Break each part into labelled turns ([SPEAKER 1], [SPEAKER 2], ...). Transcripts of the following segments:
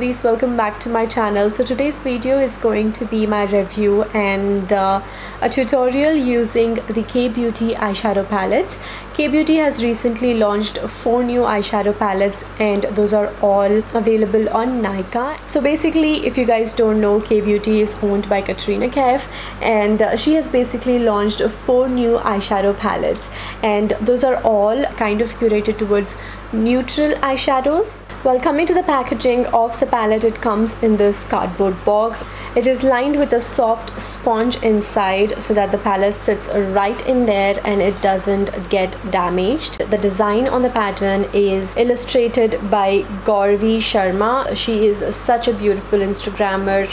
[SPEAKER 1] guys, welcome back to my channel. So today's video is going to be my review and a tutorial using the K-Beauty eyeshadow palettes. K-Beauty has recently launched 4 new eyeshadow palettes and those are all available on Nykaa. So basically, if you guys don't know, K-Beauty is owned by Katrina Kaif and she has basically launched 4 new eyeshadow palettes and those are all kind of curated towards neutral eyeshadows. While coming to the packaging of the palette, it comes in this cardboard box. It is lined with a soft sponge inside so that the palette sits right in there and it doesn't get damaged. The design on the pattern is illustrated by Gauravi Sharma. She is such a beautiful Instagrammer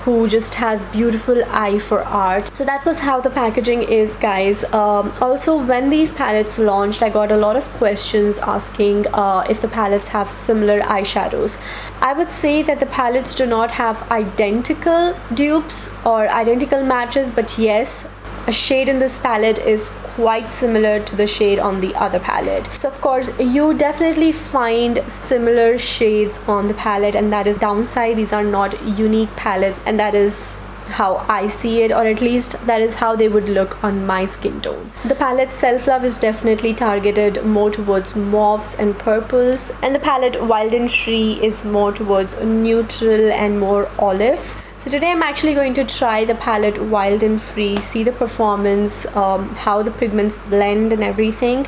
[SPEAKER 1] who just has beautiful eye for art. So that was how the packaging is, guys. Also, when these palettes launched, I got a lot of questions asking if the palettes have similar eyeshadows. I would say that the palettes do not have identical dupes or identical matches, but yes, a shade in this palette is quite similar to the shade on the other palette. So of course you definitely find similar shades on the palette, and that is downside. These are not unique palettes, and that is how I see it, or at least that is how they would look on my skin tone. The palette Self Love is definitely targeted more towards mauves and purples, and the palette Wild and Free is more towards neutral and more olive. So today I'm actually going to try the palette Wild and Free, see the performance, how the pigments blend and everything.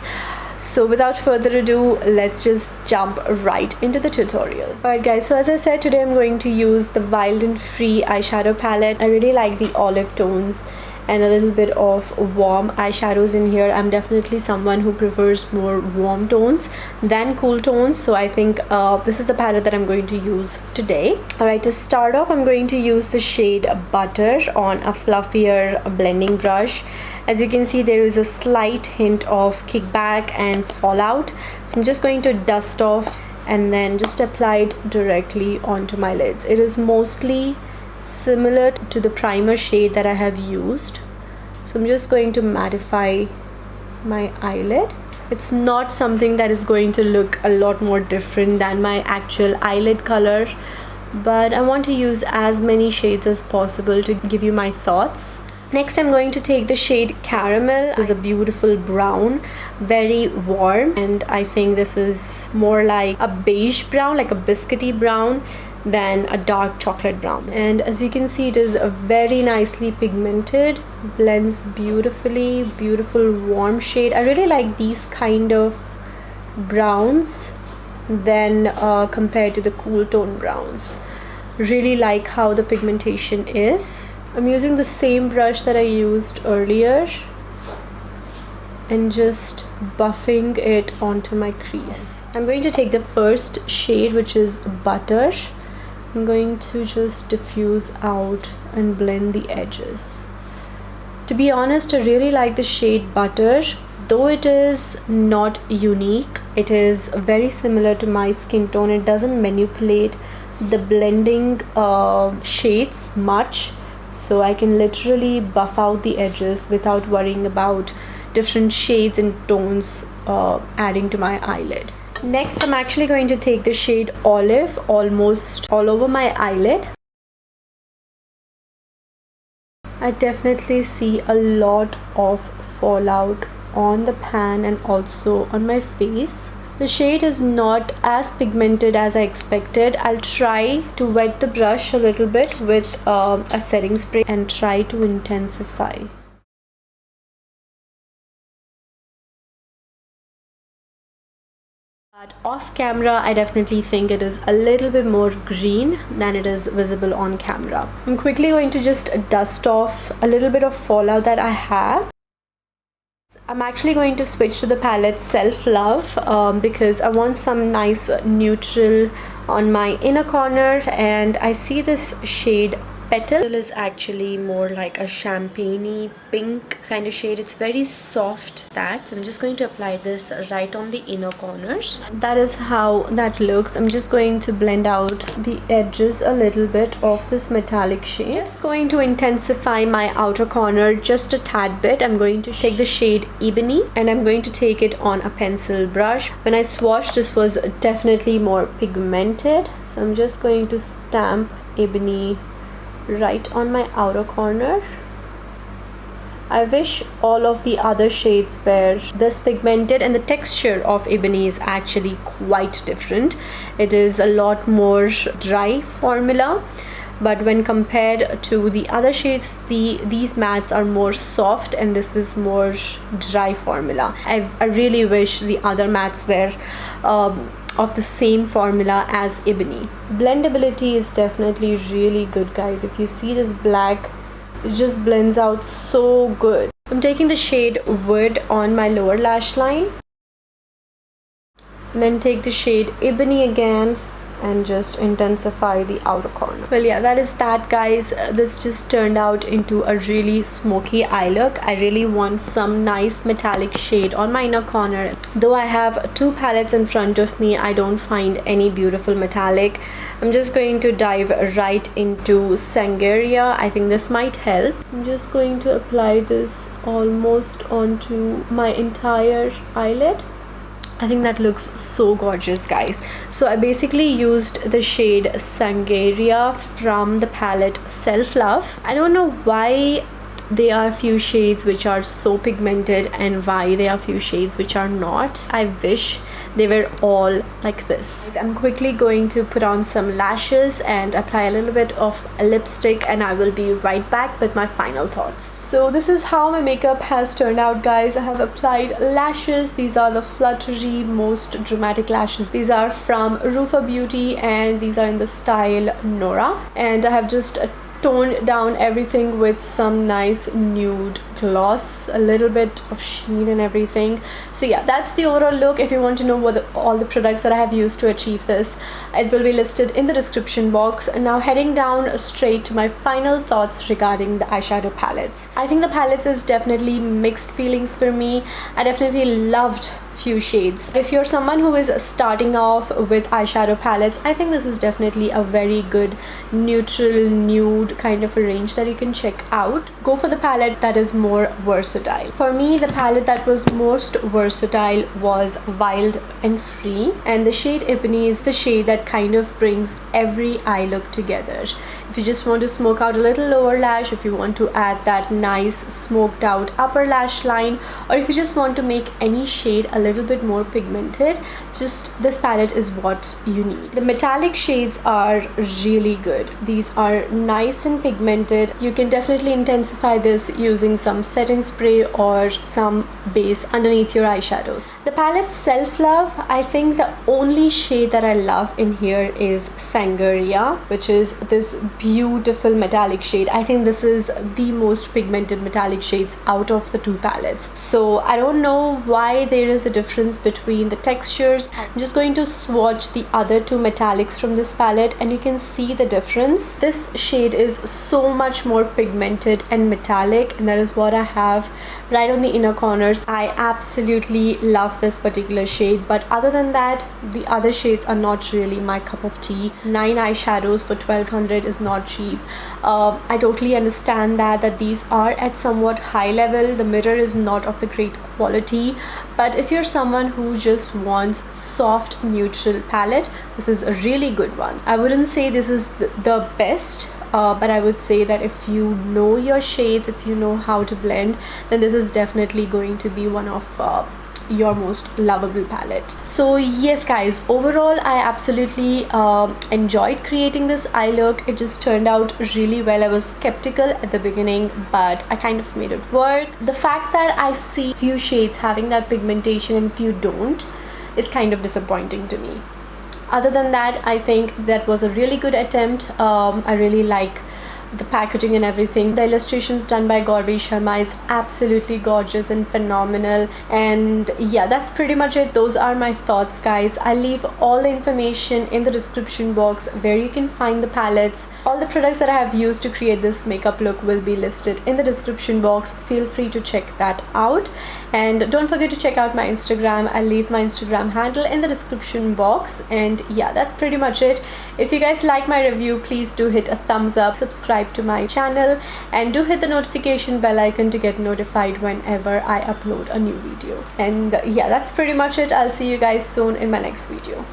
[SPEAKER 1] So without further ado, let's just jump right into the tutorial. Alright guys, so as I said, today I'm going to use the Wild and Free eyeshadow palette. I really like the olive tones and a little bit of warm eyeshadows in here. I'm definitely someone who prefers more warm tones than cool tones, so I think this is the palette that I'm going to use today. Alright, to start off, I'm going to use the shade Butter on a fluffier blending brush. As you can see, there is a slight hint of kickback and fallout, so I'm just going to dust off and then just apply it directly onto my lids. It is mostly similar to the primer shade that I have used, so I'm just going to mattify my eyelid. It's not something that is going to look a lot more different than my actual eyelid color, but I want to use as many shades as possible to give you my thoughts. Next, I'm going to take the shade Caramel. This is a beautiful brown, very warm, and I think this is more like a beige brown, like a biscuity brown, than a dark chocolate brown. And as you can see, it is a very nicely pigmented, blends beautifully, beautiful warm shade. I really like these kind of browns than compared to the cool tone browns. Really like how the pigmentation is. I'm using the same brush that I used earlier and just buffing it onto my crease. I'm going to take the first shade, which is Butter. I'm going to just diffuse out and blend the edges. To be honest, I really like the shade Butter. Though it is not unique, it is very similar to my skin tone. It doesn't manipulate the blending shades much, so I can literally buff out the edges without worrying about different shades and tones adding to my eyelid. Next, I'm actually going to take the shade Olive almost all over my eyelid. I definitely see a lot of fallout on the pan and also on my face. The shade is not as pigmented as I expected. I'll try to wet the brush a little bit with a setting spray and try to intensify. But off camera, I definitely think it is a little bit more green than it is visible on camera. I'm quickly going to just dust off a little bit of fallout that I have. I'm actually going to switch to the palette Self Love because I want some nice neutral on my inner corner, and I see this shade Petal is actually more like a champagne-y pink kind of shade. It's very soft. So I'm just going to apply this right on the inner corners. That is how that looks. I'm just going to blend out the edges a little bit of this metallic shade. Just going to intensify my outer corner just a tad bit. I'm going to take the shade Ebony and I'm going to take it on a pencil brush. When I swatched, this was definitely more pigmented, so I'm just going to stamp Ebony right on my outer corner. I wish all of the other shades were this pigmented, and the texture of Ebony is actually quite different. It is a lot more dry formula, but when compared to the other shades, these mattes are more soft and this is more dry formula. I really wish the other mattes were of the same formula as Ebony. Blendability is definitely really good, guys. If you see this black, it just blends out so good. I'm taking the shade Wood on my lower lash line and then take the shade Ebony again and just intensify the outer corner. Well, yeah, that is that, guys. This just turned out into a really smoky eye look. I really want some nice metallic shade on my inner corner. Though I have two palettes in front of me, I don't find any beautiful metallic. I'm just going to dive right into Sangeria. I think this might help. So I'm just going to apply this almost onto my entire eyelid. I think that looks so gorgeous, guys. So I basically used the shade Sangeria from the palette Self Love. I don't know why there are few shades which are so pigmented and why there are few shades which are not. I wish they were all like this. I'm quickly going to put on some lashes and apply a little bit of lipstick, and I will be right back with my final thoughts. So this is how my makeup has turned out, guys. I have applied lashes. These are the fluttery, most dramatic lashes. These are from Rufa Beauty and these are in the style Nora, and I have just toned down everything with some nice nude gloss, a little bit of sheen and everything. So yeah, that's the overall look. If you want to know what all the products that I have used to achieve this, it will be listed in the description box. And now heading down straight to my final thoughts regarding the eyeshadow palettes. I think the palettes is definitely mixed feelings for me. I definitely loved few shades. If you're someone who is starting off with eyeshadow palettes, I think this is definitely a very good neutral nude kind of a range that you can check out. Go for the palette that is more versatile. For me, the palette that was most versatile was Wild and Free, and the shade Ebony is the shade that kind of brings every eye look together. If you just want to smoke out a little lower lash, if you want to add that nice smoked out upper lash line, or if you just want to make any shade a little bit more pigmented, just this palette is what you need. The metallic shades are really good. These are nice and pigmented. You can definitely intensify this using some setting spray or some base underneath your eyeshadows. The palette Self Love, I think the only shade that I love in here is Sangeria, which is this beautiful metallic shade. I think this is the most pigmented metallic shades out of the two palettes. So I don't know why there is a difference between the textures. I'm just going to swatch the other two metallics from this palette and you can see the difference. This shade is so much more pigmented and metallic, and that is what I have right on the inner corners. I absolutely love this particular shade, but other than that, the other shades are not really my cup of tea. 9 eyeshadows for 1200 is not cheap. I totally understand that these are at somewhat high level. The mirror is not of the great quality, but if you're someone who just wants soft neutral palette, this is a really good one. I wouldn't say this is the best, but I would say that if you know your shades, if you know how to blend, then this is definitely going to be one of your most lovable palette. So yes, guys, overall I absolutely enjoyed creating this eye look. It just turned out really well. I was skeptical at the beginning, but I kind of made it work. The fact that I see few shades having that pigmentation and few don't is kind of disappointing to me. Other than that, I think that was a really good attempt. I really like the packaging and everything. The illustrations done by Gauravi Sharma is absolutely gorgeous and phenomenal. And yeah, that's pretty much it. Those are my thoughts, guys. I'll leave all the information in the description box where you can find the palettes. All the products that I have used to create this makeup look will be listed in the description box. Feel free to check that out, and don't forget to check out my Instagram. I'll leave my Instagram handle in the description box. And yeah, that's pretty much it. If you guys like my review, please do hit a thumbs up, subscribe to my channel, and do hit the notification bell icon to get notified whenever I upload a new video. And yeah, that's pretty much it. I'll see you guys soon in my next video.